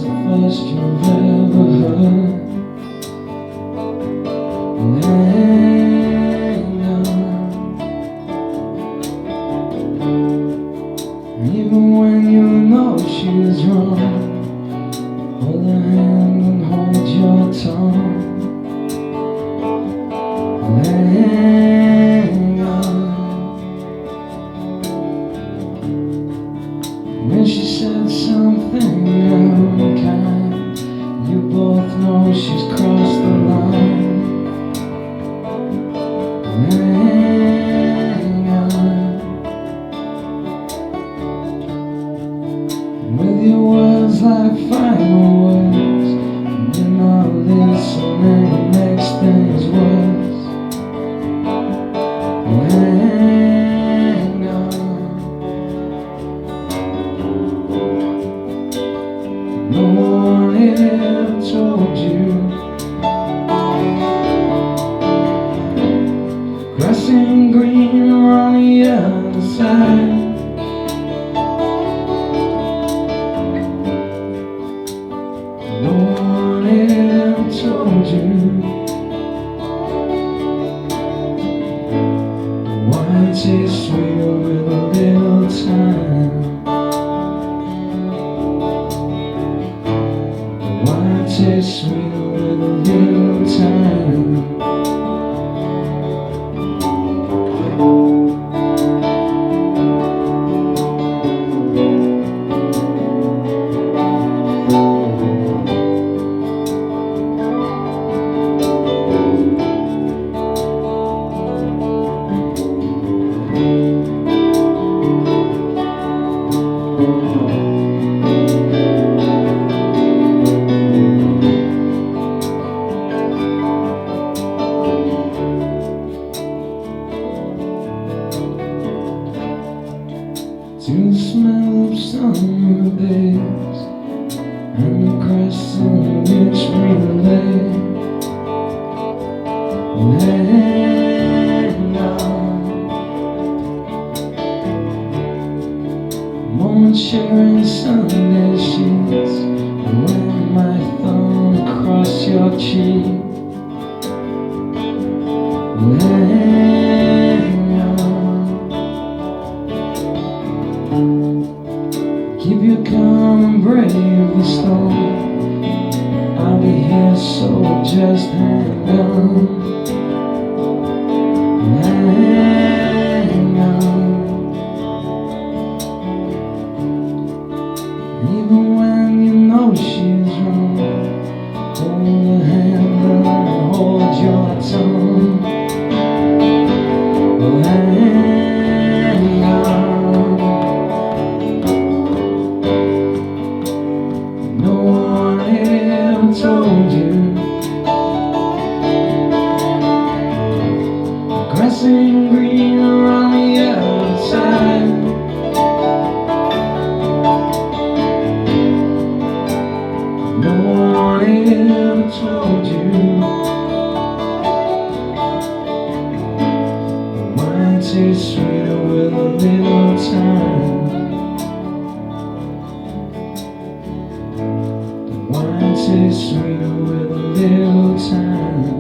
the first you've ever heard. Hang on. Even when you know she's wrong, hold her hand and hold your tongue. Hang on. When she said something unkind, you both know she's crossed the line. Hang on. With your words like fireworks, and you're not listening, it makes things worse. Hang on. No one ever told you grass ain't greener on the other side. No one ever told you wine tastes sweeter with a little time. Wine tastes sweeter with a little time. To the smell of summer days and the crest on which we lay. Hang on. Moments sharing Sunday sheets, when my thumb across your cheek. Hang on. Keep your calm and brave the storm. I'll be here, so just hang on. Hang on. Even when you know she's wrong, hold her hand and hold your tongue. Hang on. No one ever told you grass ain't greener on the other side. No one ever told you wine tastes sweeter with a little time. Wine tastes sweeter with a little time.